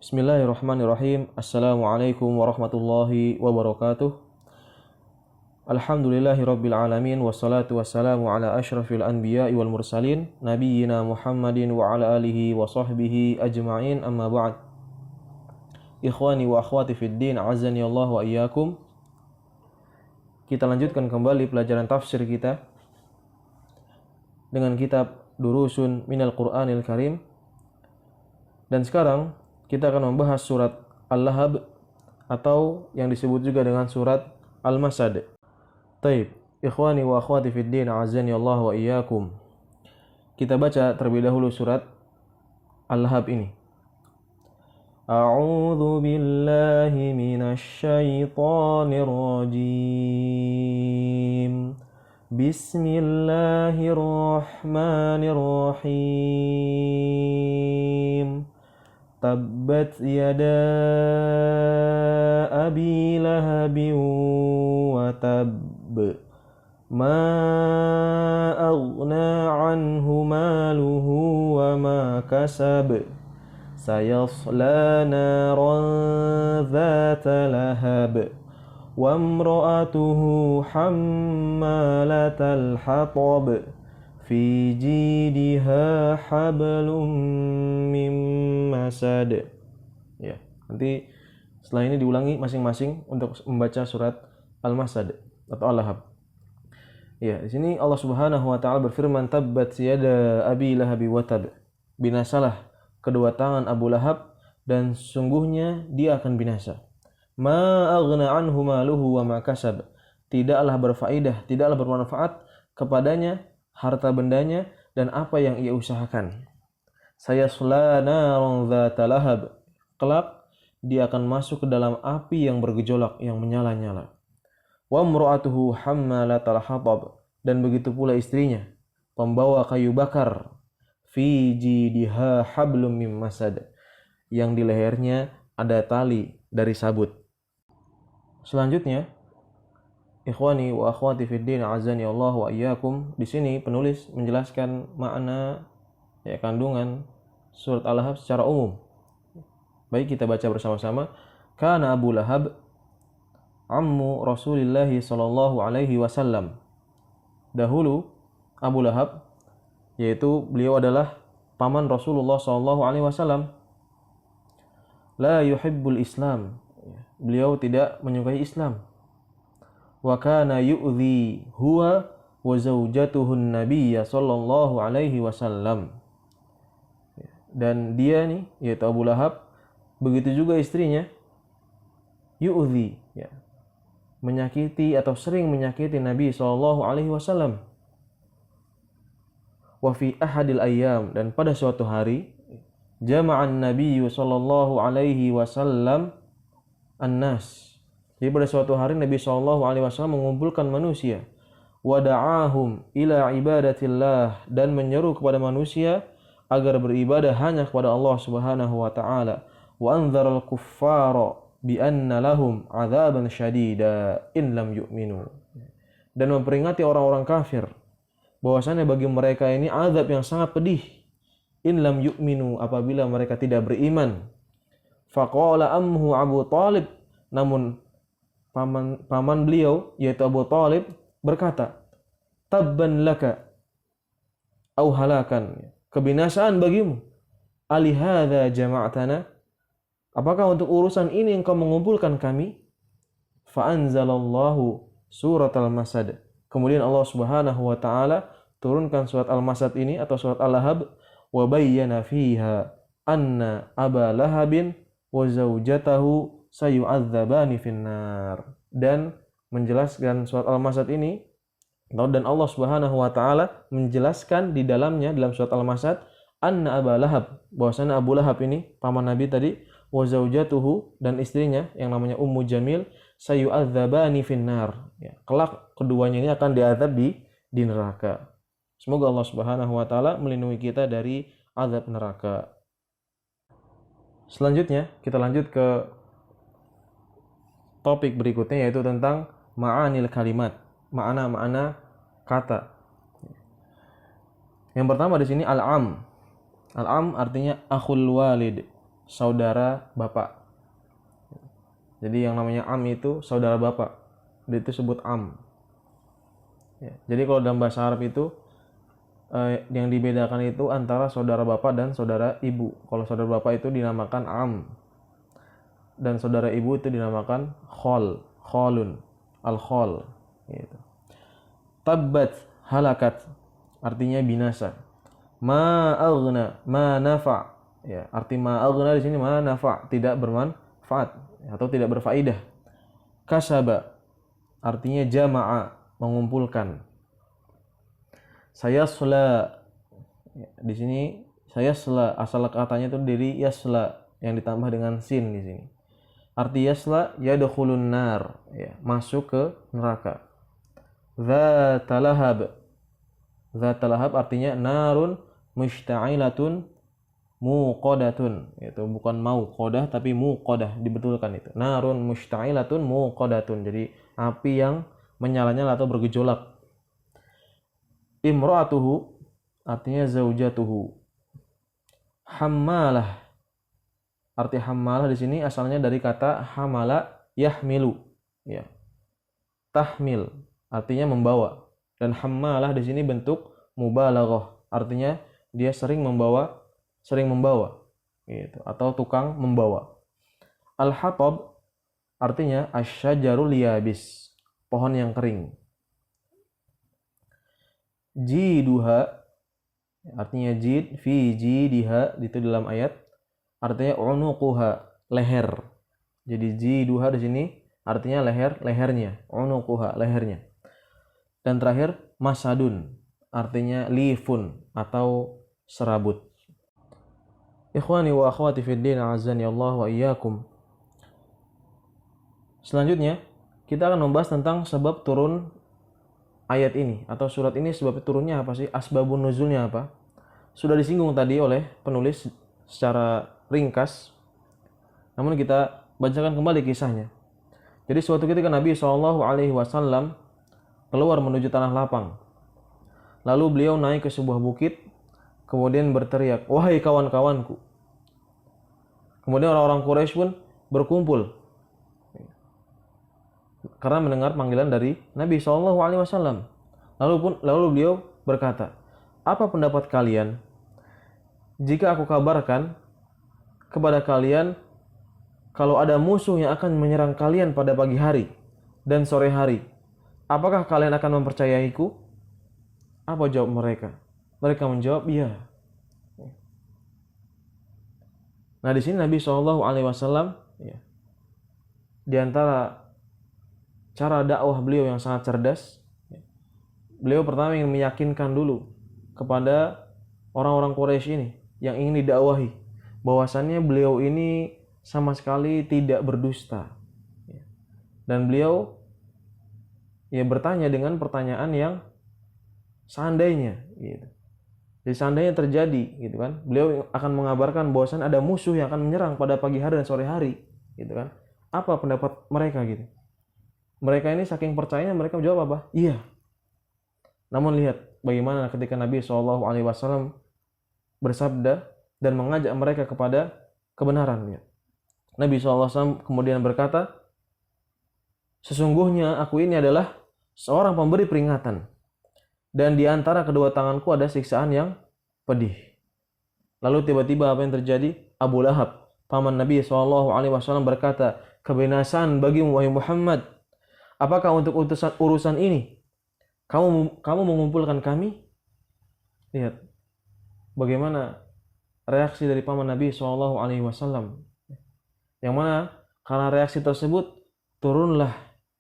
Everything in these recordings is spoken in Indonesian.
Bismillahirrahmanirrahim. Assalamualaikum warahmatullahi wabarakatuh. Alhamdulillahirabbil alamin wassalatu wassalamu ala asyrafil anbiya'i wal mursalin nabiyyina Muhammadin wa ala alihi wa sahbihi ajma'in, amma ba'd. Ikhwani wa akhwati fid din, azani Allah wa iyyakum. Kita lanjutkan kembali pelajaran tafsir kita dengan kitab Durusun Minal Qur'anil Karim. Dan sekarang kita akan membahas surat Al-Lahab atau yang disebut juga dengan surat Al-Masad. Taib, ikhwani wa akhwati fid din, azani Allah wa iyyakum. Kita baca terlebih dahulu surat Al-Lahab ini. A'udzu billahi minasy syaithanir rajim. Bismillahirrahmanirrahim. Tabbat yada abi lahabin wa tabb. Ma aghna anhu maluhu wa ma kasab. Sayasla naran dhata lahab. Wa imra'atuhu hammalatal hatab. Fi jidha hablum min masad. Ya, nanti setelah ini diulangi masing-masing untuk membaca surat Al-Masad atau Al-Lahab. Ya, di sini Allah Subhanahu wa taala berfirman, tabbat yada abi lahab wa tab. Binasalah kedua tangan Abu Lahab dan sungguhnya dia akan binasa. Ma aghna anhu maluhu wa ma kasab. Tidaklah berfaedah, tidaklah bermanfaat kepadanya harta bendanya dan apa yang ia usahakan. Sayasla naran dzata lahab. Kelak dia akan masuk ke dalam api yang bergejolak, yang menyala-nyala. Wa imra'atuhu hammalatal hatab. Dan begitu pula istrinya, pembawa kayu bakar. Fi jidha hablum min masad. Yang di lehernya ada tali dari sabut. Selanjutnya, ikhwani wa akhwati fid din, azani Allah wa iyyakum. Di sini penulis menjelaskan makna kandungan surat Al-Lahab secara umum. Baik, kita baca bersama-sama. Kana Abu Lahab ammu Rasulillah sallallahu alaihi wasallam. Dahulu Abu Lahab, yaitu beliau adalah paman Rasulullah sallallahu alaihi wasallam. La yuhibbul Islam. Beliau tidak menyukai Islam. Wa kana yu'dhi huwa wa zawjatuhu an-nabiyya sallallahu alaihi wasallam. Dan dia nih, yaitu Abu Lahab, begitu juga istrinya, yu'dhi, menyakiti atau sering menyakiti Nabi sallallahu alaihi wasallam. Wa fi ahadil ayyam, dan pada suatu hari, jama'an Nabiyyu sallallahu alaihi wasallam an-nas. Jadi pada suatu hari Nabi SAW mengumpulkan manusia, wada'ahum ila ibadatillah, dan menyeru kepada manusia agar beribadah hanya kepada Allah Subhanahu wa taala, wa anzaral kuffara bi anna lahum 'adzaban syadida in lam yu'minu, dan memperingati orang-orang kafir bahwasanya bagi mereka ini azab yang sangat pedih, in lam yu'minu, apabila mereka tidak beriman. Faqala amhu Abu Talib, namun paman beliau yaitu Abu Talib berkata, tabban laka au halakan, kebinasaan bagimu, alihadza jama'tana, apakah untuk urusan ini engkau mengumpulkan kami? Fa anzalallahu surat Al-Masad. Kemudian Allah Subhanahu wa taala turunkan surat Al-Masad ini atau surat Al-Lahab, wa bayyana fiha anna Aba Lahabin wa zaujatahu sayu'adzabani finnar, dan menjelaskan surat Al-Masad ini, dan Allah Subhanahu wa taala menjelaskan di dalamnya, dalam surat Al-Masad, anna Aba Lahab, bahwasanya Abu Lahab ini paman Nabi tadi, wa zaujatuhu, dan istrinya yang namanya Ummu Jamil, sayu'adzabani finnar, kelak keduanya ini akan diazab di neraka. Semoga Allah Subhanahu wa taala melindungi kita dari azab neraka. Selanjutnya kita lanjut ke topik berikutnya, yaitu tentang ma'anil kalimat, makna-makna kata. Yang pertama di sini al-am. Al-am artinya akhul walid, saudara bapak. Jadi yang namanya am itu saudara bapak, itu disebut am. Ya. Jadi kalau dalam bahasa Arab itu yang dibedakan itu antara saudara bapak dan saudara ibu. Kalau saudara bapak itu dinamakan am, dan saudara ibu itu dinamakan khalun, al-khal. Gitu. Tabbat, halakat, artinya binasa. Ma aghna, ma nafa. Ya, arti ma aghna di sini ma nafa, tidak bermanfaat atau tidak berfaedah. Kasaba, artinya jama'a, mengumpulkan. Sayasla, di sini sayasla, asal katanya itu dari yasla yang ditambah dengan sin di sini. Arti yasla yadkhulun nar, ya, masuk ke neraka. Dzatalahab, dzatalahab artinya narun mushta'ilatun muqadatun. Itu bukan mauqadah tapi muqadah, dibetulkan itu. Narun mushta'ilatun muqadatun. Jadi api yang menyala-nyala atau bergejolak. Imra'atuhu artinya zaujatuhu. Hammalah, arti hammalah di sini asalnya dari kata hamala yahmilu, ya. Tahmil artinya membawa, dan hammalah di sini bentuk mubalaghah, artinya dia sering membawa gitu, atau tukang membawa. Al-hatab artinya asyajarul yabis, pohon yang kering. Jiduha artinya jid, fi jidiha itu dalam ayat, artinya unuquha, leher. Jadi jiduha di sini artinya lehernya, unuquha, lehernya. Dan terakhir masadun, artinya lifun atau serabut. Ikhwani wa akhwati fid din, azani Allah wa iyyakum. Selanjutnya kita akan membahas tentang sebab turun ayat ini atau surat ini. Sebab turunnya apa sih? Asbabun nuzulnya apa? Sudah disinggung tadi oleh penulis secara ringkas, namun kita bacakan kembali kisahnya. Jadi suatu ketika Nabi SAW keluar menuju tanah lapang. Lalu beliau naik ke sebuah bukit, kemudian berteriak, "Wahai kawan-kawanku." Kemudian orang-orang Quraisy pun berkumpul karena mendengar panggilan dari Nabi SAW. Lalu beliau berkata, "Apa pendapat kalian jika aku kabarkan kepada kalian kalau ada musuh yang akan menyerang kalian pada pagi hari dan sore hari? Apakah kalian akan mempercayaiku?" Apa jawab mereka? Mereka menjawab, "Iya." Nah, di sini Nabi SAW, ya, di antara cara dakwah beliau yang sangat cerdas, beliau pertama ingin meyakinkan dulu kepada orang-orang Quraisy ini yang ingin didakwahi bahwasannya beliau ini sama sekali tidak berdusta. Dan beliau bertanya dengan pertanyaan yang seandainya gitu. Jadi seandainya terjadi gitu kan, beliau akan mengabarkan bahwasan ada musuh yang akan menyerang pada pagi hari dan sore hari gitu kan. Apa pendapat mereka gitu? Mereka ini saking percayanya mereka menjawab apa? Iya. Namun lihat bagaimana ketika Nabi SAW bersabda dan mengajak mereka kepada kebenaran. Ya. Nabi SAW kemudian berkata, "Sesungguhnya aku ini adalah seorang pemberi peringatan, dan di antara kedua tanganku ada siksaan yang pedih." Lalu tiba-tiba apa yang terjadi? Abu Lahab, paman Nabi SAW berkata, "Kebinasaan bagimu wahai Muhammad. Apakah untuk urusan ini kamu mengumpulkan kami?" Lihat bagaimana reaksi dari paman Nabi SAW. Yang mana karena reaksi tersebut turunlah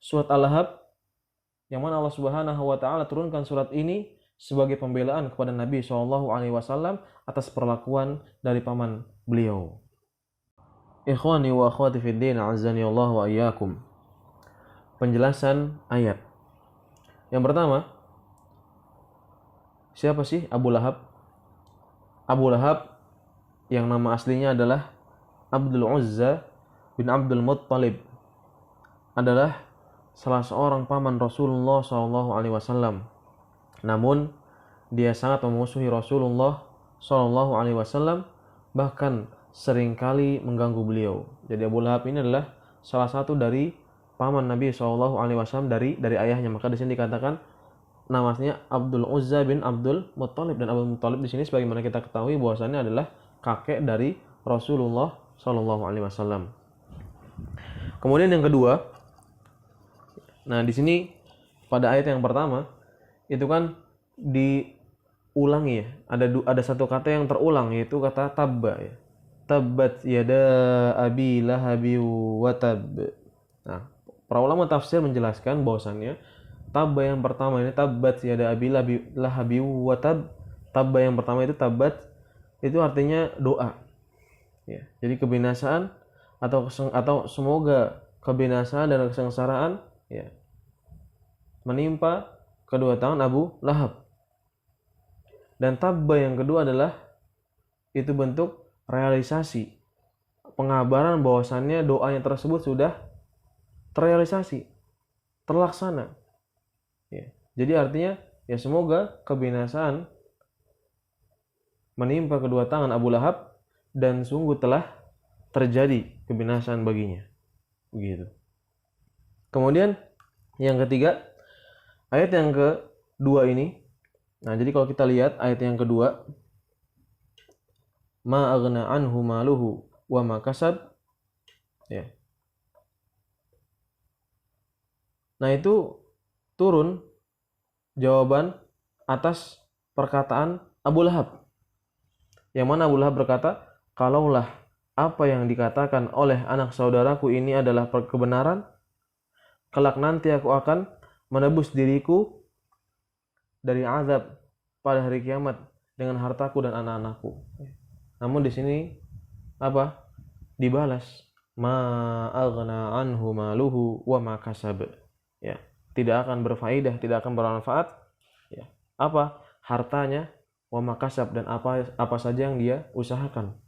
surat Al-Lahab, yang mana Allah Subhanahu wa taala turunkan surat ini sebagai pembelaan kepada Nabi SAW atas perlakuan dari paman beliau. Ikhwani wa akhwati fid din, azani Allah wa iyyakum. Penjelasan ayat. Yang pertama, siapa sih Abu Lahab? Abu Lahab yang nama aslinya adalah Abdul Uzza bin Abdul Muttalib, adalah salah seorang paman Rasulullah SAW. Namun dia sangat memusuhi Rasulullah SAW, bahkan seringkali mengganggu beliau. Jadi Abu Lahab ini adalah salah satu dari paman Nabi SAW dari ayahnya. Maka di sini dikatakan namanya Abdul Uzza bin Abdul Muttalib, dan Abdul Muttalib di sini sebagaimana kita ketahui bahwasannya adalah kakek dari Rasulullah SAW. Kemudian yang kedua, nah di sini pada ayat yang pertama itu kan diulangi ya, ada satu kata yang terulang, yaitu kata tabba ya. Tabbat yada abi lahabi wa tab. Nah, para ulama tafsir menjelaskan bahwasannya tabba yang pertama ini tabbat yada abi lahabi wa tab. Tabba yang pertama itu tabbat itu artinya doa. Ya, jadi kebinasaan atau semoga kebinasaan dan kesengsaraan ya menimpa kedua tangan Abu Lahab. Dan tabba yang kedua adalah itu bentuk realisasi, pengabaran bahwasannya doanya tersebut sudah terrealisasi, terlaksana. Ya. Jadi artinya ya semoga kebinasaan menimpa kedua tangan Abu Lahab dan sungguh telah terjadi kebinasaan baginya. Begitu. Kemudian yang ketiga, ayat yang kedua ini. Nah, jadi kalau kita lihat ayat yang kedua, ma aghna anhu maluhu wa ma kasab, ya. Nah, itu turun jawaban atas perkataan Abu Lahab. Yang mana Abu Lahab berkata, kalaulah apa yang dikatakan oleh anak saudaraku ini adalah kebenaran, kelak nanti aku akan menebus diriku dari azab pada hari kiamat dengan hartaku dan anak-anakku. Namun di sini apa? Dibalas, ma aghna anhu maluhu wa ma kasab. Ya, tidak akan berfaedah, tidak akan bermanfaat. Ya. Apa? Hartanya, wa ma kasab, dan apa saja yang dia usahakan,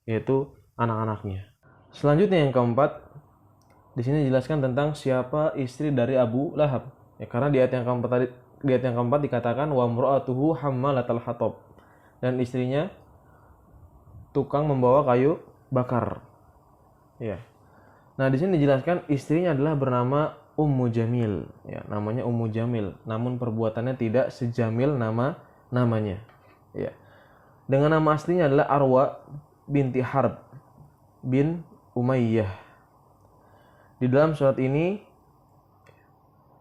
yaitu anak-anaknya. Selanjutnya yang keempat, di sini dijelaskan tentang siapa istri dari Abu Lahab. Ya, karena di ayat yang keempat dikatakan wa imra'atuhu hammalatal hatab, dan istrinya tukang membawa kayu bakar. Ya. Nah, di sini dijelaskan istrinya adalah bernama Ummu Jamil. Ya, namanya Ummu Jamil, namun perbuatannya tidak sejamil namanya. Ya. Dengan nama aslinya adalah Arwa binti Harb bin Umayyah. Di dalam surat ini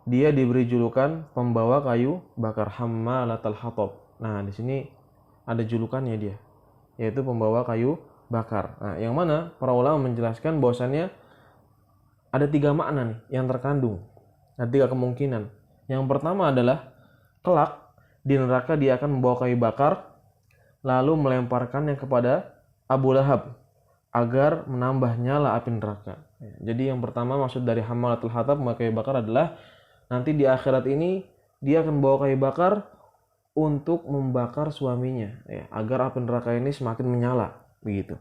dia diberi julukan pembawa kayu bakar, hammalatal hatab. Nah, di sini ada julukannya dia, yaitu pembawa kayu bakar. Nah, yang mana para ulama menjelaskan bahwasannya ada 3 makna nih yang terkandung. Ada 3 kemungkinan. Yang pertama adalah kelak di neraka dia akan membawa kayu bakar lalu melemparkannya kepada Abu Lahab agar menambah nyala api neraka. Jadi yang pertama maksud dari hammalatul hatab, kayu bakar, adalah nanti di akhirat ini dia akan membawa kayu bakar untuk membakar suaminya, ya, agar api neraka ini semakin menyala, begitu.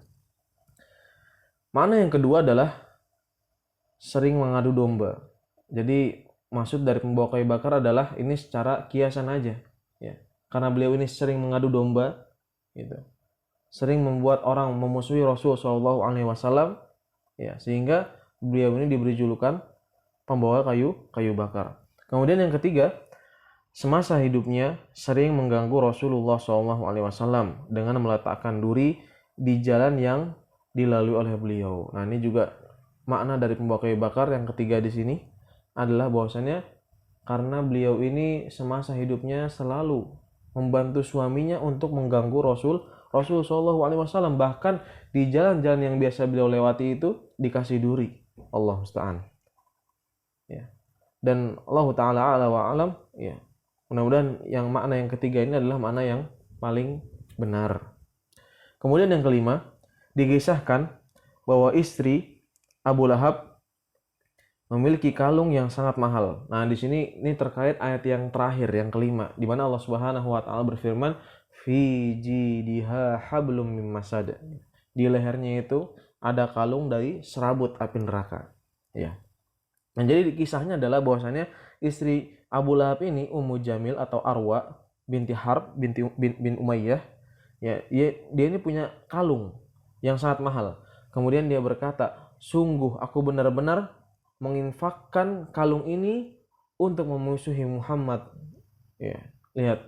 Mana yang kedua adalah sering mengadu domba. Jadi maksud dari pembawa kayu bakar adalah ini secara kiasan aja, ya. Karena beliau ini sering mengadu domba, gitu. Sering membuat orang memusuhi Rasul SAW, ya, sehingga beliau ini diberi julukan pembawa kayu bakar. Kemudian yang ketiga, semasa hidupnya sering mengganggu Rasulullah SAW dengan meletakkan duri di jalan yang dilalui oleh beliau. Nah, ini juga makna dari pembawa kayu bakar yang ketiga di sini adalah bahwasannya karena beliau ini semasa hidupnya selalu membantu suaminya untuk mengganggu Rasul SAW, bahkan di jalan-jalan yang biasa beliau lewati itu dikasih duri. Allah musta'an. Ya. Dan Allah Ta'ala a'la wa a'lam, ya. Mudah-mudahan yang makna yang ketiga ini adalah makna yang paling benar. Kemudian yang kelima, dikisahkan bahwa istri Abu Lahab memiliki kalung yang sangat mahal. Nah, di sini ini terkait ayat yang terakhir, yang kelima, di mana Allah Subhanahu wa taala berfirman, fi jidiha hablum mim masad. Di lehernya itu ada kalung dari serabut api neraka. Ya. Nah, jadi kisahnya adalah bahwasannya istri Abu Lahab ini, Ummu Jamil atau Arwa binti Harb bin Umayyah, ya, dia ini punya kalung yang sangat mahal. Kemudian dia berkata, sungguh aku benar-benar menginfakkan kalung ini untuk memusuhi Muhammad. Ya, lihat.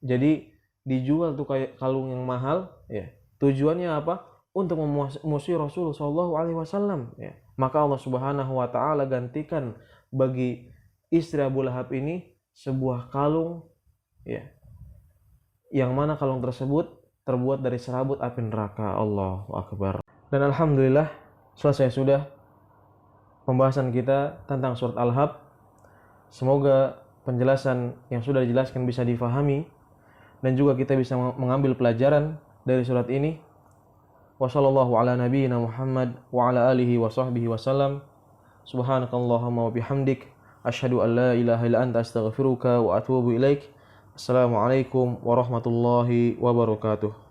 Jadi dijual tuh kayak kalung yang mahal, ya. Tujuannya apa? Untuk memusuhi Rasul Shallallahu Alaihi Wasallam. Ya. Maka Allah Subhanahu Wa Taala gantikan bagi istri Abu Lahab ini sebuah kalung, ya, yang mana kalung tersebut terbuat dari serabut api neraka. Allahu Akbar. Dan alhamdulillah selesai sudah pembahasan kita tentang surat Al-Hab. Semoga penjelasan yang sudah dijelaskan bisa difahami dan juga kita bisa mengambil pelajaran dari surat ini. Wassallallahu ala nabiyyina Muhammad wa ala alihi wa sahbihi wasallam. Subhanakallahumma wa bihamdik asyhadu an la ilaha illa anta astaghfiruka wa atubu ilaik. Assalamualaikum warahmatullahi wabarakatuh.